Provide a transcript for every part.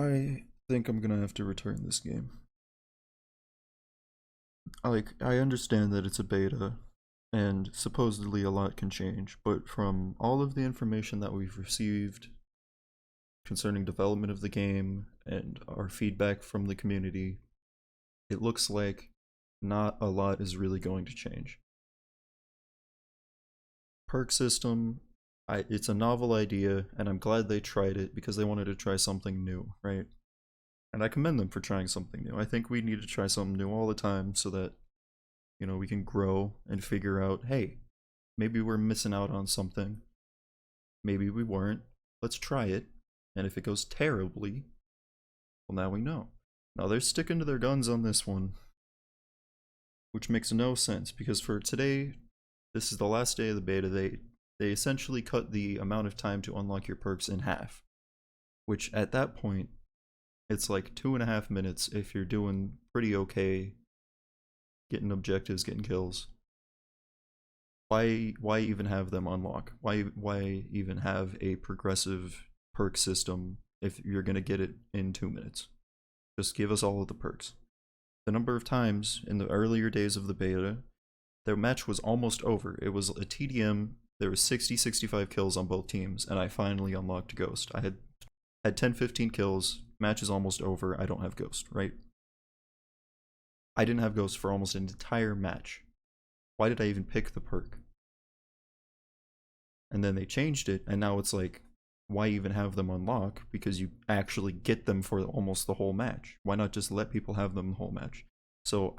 I think I'm gonna have to return this game. I understand that it's a beta, and supposedly a lot can change, but from all of the information that we've received concerning development of the game and our feedback from the community, it looks like not a lot is really going to change. Perk system, it's a novel idea, and I'm glad they tried it because they wanted to try something new, right? And I commend them for trying something new. I think we need to try something new all the time so that, we can grow and figure out, hey, maybe we're missing out on something. Maybe we weren't. Let's try it. And if it goes terribly, well, now we know. Now they're sticking to their guns on this one, which makes no sense because for today, this is the last day of the beta. They essentially cut the amount of time to unlock your perks in half, which at that point, it's like 2.5 minutes if you're doing pretty okay, getting objectives, getting kills. Why even have them unlock? Why even have a progressive perk system if you're gonna get it in 2 minutes? Just give us all of the perks. The number of times in the earlier days of the beta, their match was almost over. It was a TDM. There was 65 kills on both teams, and I finally unlocked Ghost. I had 10-15 kills. Match is almost over. I don't have Ghost, right? I didn't have Ghost for almost an entire match. Why did I even pick the perk? And then they changed it, and now it's like, why even have them unlock? Because you actually get them for almost the whole match. Why not just let people have them the whole match? So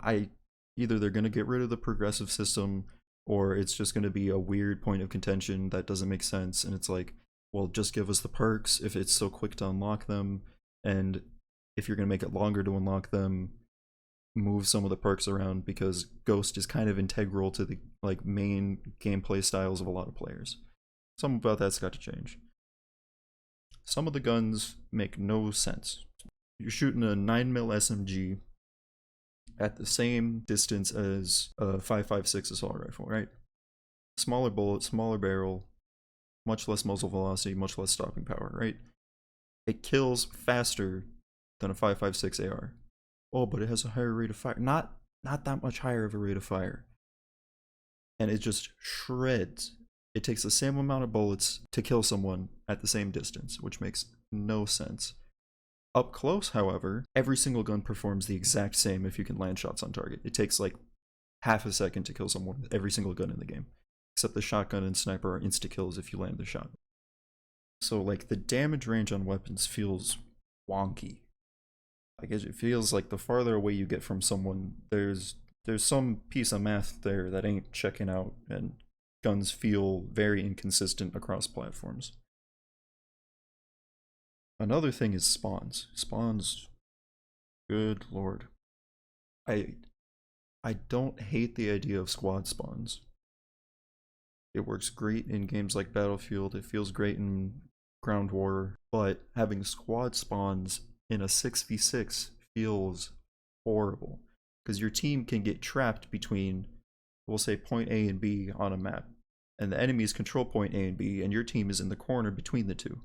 either they're going to get rid of the progressive system, or it's just going to be a weird point of contention that doesn't make sense, and it's like, well, just give us the perks if it's so quick to unlock them, and if you're going to make it longer to unlock them, move some of the perks around because Ghost is kind of integral to the main gameplay styles of a lot of players. Something about that's got to change. Some of the guns make no sense. You're shooting a 9mm SMG at the same distance as a 5.56 assault rifle, right? Smaller bullet, smaller barrel, much less muzzle velocity, much less stopping power, right? It kills faster than a 5.56 AR. Oh, but it has a higher rate of fire. Not that much higher of a rate of fire. And it just shreds. It takes the same amount of bullets to kill someone at the same distance, which makes no sense. Up close, however, every single gun performs the exact same if you can land shots on target. It takes like half a second to kill someone with every single gun in the game. Except the shotgun and sniper are insta-kills if you land the shot. So the damage range on weapons feels wonky. It feels like the farther away you get from someone, there's some piece of math there that ain't checking out, and guns feel very inconsistent across platforms. Another thing is spawns. Spawns, good lord. I don't hate the idea of squad spawns. It works great in games like Battlefield, it feels great in Ground War, but having squad spawns in a 6v6 feels horrible because your team can get trapped between, we'll say, point A and B on a map, and the enemies control point A and B, and your team is in the corner between the two,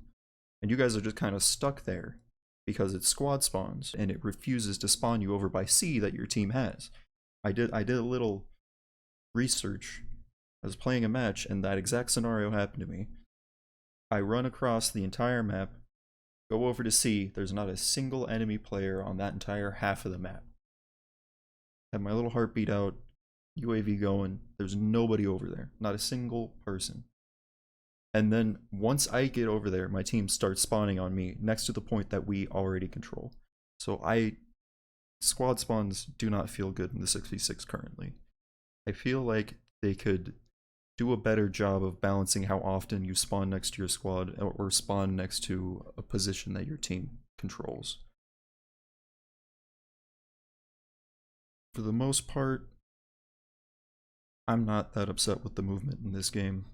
and you guys are just kind of stuck there because it's squad spawns and it refuses to spawn you over by C that your team has. I did a little research. I was playing a match and that exact scenario happened to me. I run across the entire map, go over to C, there's not a single enemy player on that entire half of the map. Have my little heart beat out, UAV going, there's nobody over there, not a single person. And then once I get over there, my team starts spawning on me next to the point that we already control. So squad spawns do not feel good in the 6v6 currently. I feel like they could do a better job of balancing how often you spawn next to your squad or spawn next to a position that your team controls. For the most part, I'm not that upset with the movement in this game.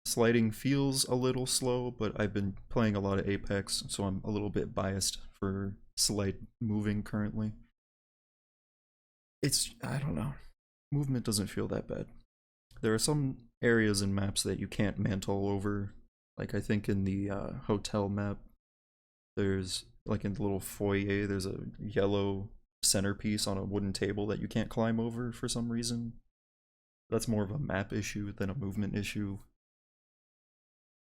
Sliding feels a little slow, but I've been playing a lot of Apex, so I'm a little bit biased for slide moving currently. I don't know. Movement doesn't feel that bad. There are some areas and maps that you can't mantle over, like I think in the hotel map, There's like in the little foyer, there's a yellow centerpiece on a wooden table that you can't climb over for some reason. That's more of a map issue than a movement issue.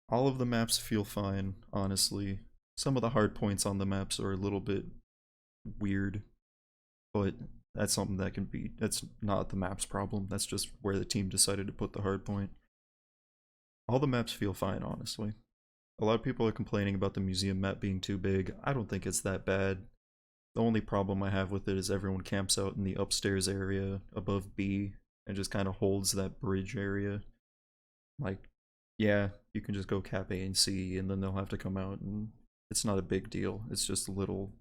All of the maps feel fine, honestly. Some of the hard points on the maps are a little bit weird, but that's something that can be, that's not the map's problem. That's just where the team decided to put the hard point. All the maps feel fine, honestly. A lot of people are complaining about the museum map being too big. I don't think it's that bad. The only problem I have with it is everyone camps out in the upstairs area above B and just kind of holds that bridge area. Like, yeah, you can just go cap A and C and then they'll have to come out, and it's not a big deal. It's just a little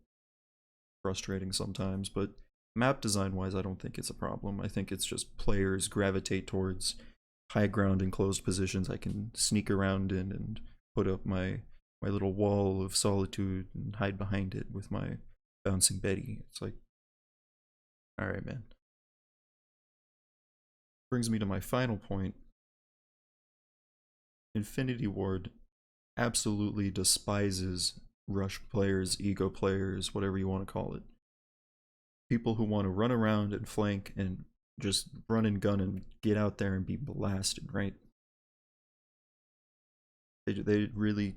frustrating sometimes, but map design wise, I don't think it's a problem. I think it's just players gravitate towards high ground enclosed positions I can sneak around in and put up my little wall of solitude and hide behind it with my bouncing Betty. It's like, all right, man. Brings me to my final point. Infinity Ward absolutely despises rush players, ego players, whatever you want to call it. People who want to run around and flank and just run and gun and get out there and be blasted, right? They really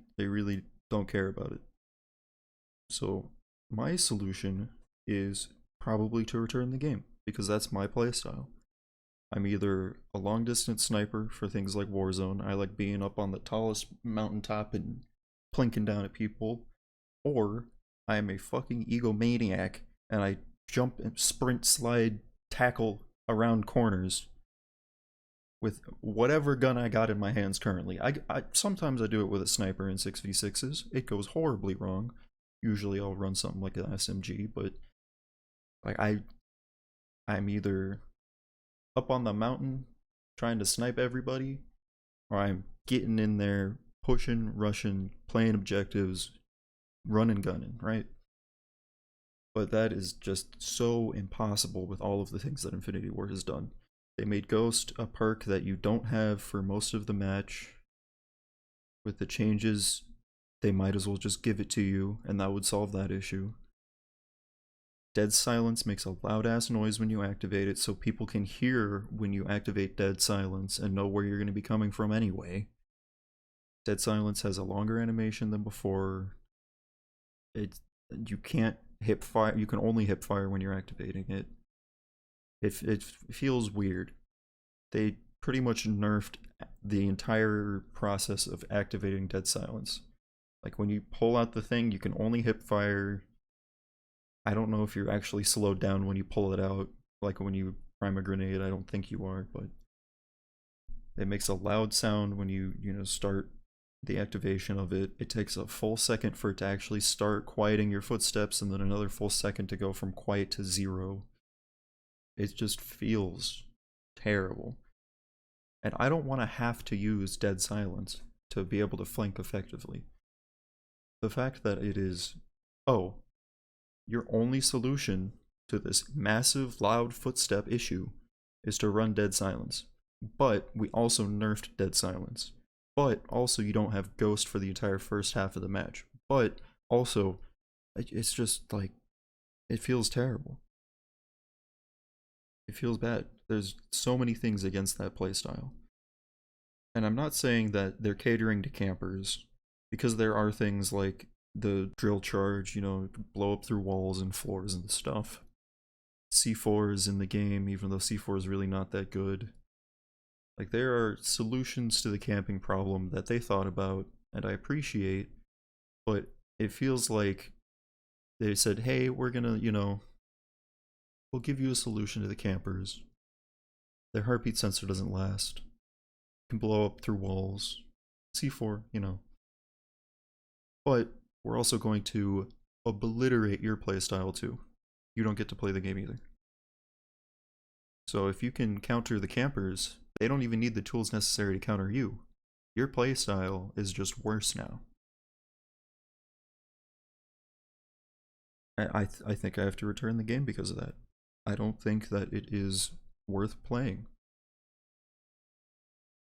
don't care about it. So my solution is probably to return the game, because that's my playstyle. I'm either a long distance sniper for things like Warzone. I like being up on the tallest mountaintop and plinking down at people. Or I am a fucking egomaniac and I jump and sprint, slide, tackle around corners with whatever gun I got in my hands currently. I sometimes I do it with a sniper in 6v6s. It goes horribly wrong. Usually I'll run something like an SMG, but like I'm either up on the mountain trying to snipe everybody, or I'm getting in there, pushing, rushing, playing objectives, running, gunning, right? But that is just so impossible with all of the things that Infinity Ward has done. They made Ghost a perk that you don't have for most of the match. With the changes, they might as well just give it to you, and that would solve that issue. Dead Silence makes a loud ass noise when you activate it, so people can hear when you activate Dead Silence and know where you're going to be coming from anyway. Dead Silence has a longer animation than before. You can't hip fire. You can only hip fire when you're activating it. It feels weird. They pretty much nerfed the entire process of activating Dead Silence. Like when you pull out the thing, you can only hip fire. I don't know if you're actually slowed down when you pull it out. Like when you prime a grenade, I don't think you are, but it makes a loud sound when you start the activation of it. It takes a full second for it to actually start quieting your footsteps, and then another full second to go from quiet to zero. It just feels terrible. And I don't want to have to use Dead Silence to be able to flank effectively. The fact that it is, oh, your only solution to this massive loud footstep issue is to run Dead Silence. But we also nerfed Dead Silence. But also you don't have Ghost for the entire first half of the match. But also, it's just like, it feels terrible. It feels bad. There's so many things against that playstyle. And I'm not saying that they're catering to campers, because there are things like the drill charge, blow up through walls and floors and stuff. C4 is in the game, even though C4 is really not that good. Like, there are solutions to the camping problem that they thought about, and I appreciate, but it feels like they said, hey, we're gonna, we'll give you a solution to the campers. Their heartbeat sensor doesn't last. Can blow up through walls. C4, But we're also going to obliterate your playstyle too. You don't get to play the game either. So if you can counter the campers, they don't even need the tools necessary to counter you. Your playstyle is just worse now. I think I have to return the game because of that. I don't think that it is worth playing.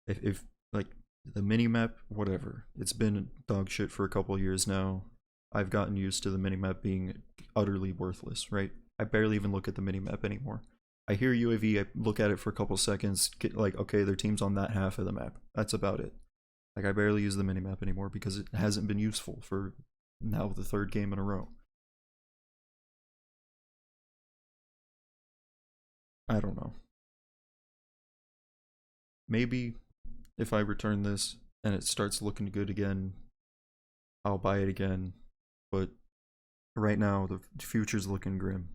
If like the minimap, whatever, it's been dog shit for a couple years now. I've gotten used to the minimap being utterly worthless, right? I barely even look at the minimap anymore. I hear UAV, I look at it for a couple seconds, get like, okay, their team's on that half of the map. That's about it. Like, I barely use the minimap anymore because it hasn't been useful for now the third game in a row. I don't know. Maybe if I return this and it starts looking good again, I'll buy it again. But right now, the future's looking grim.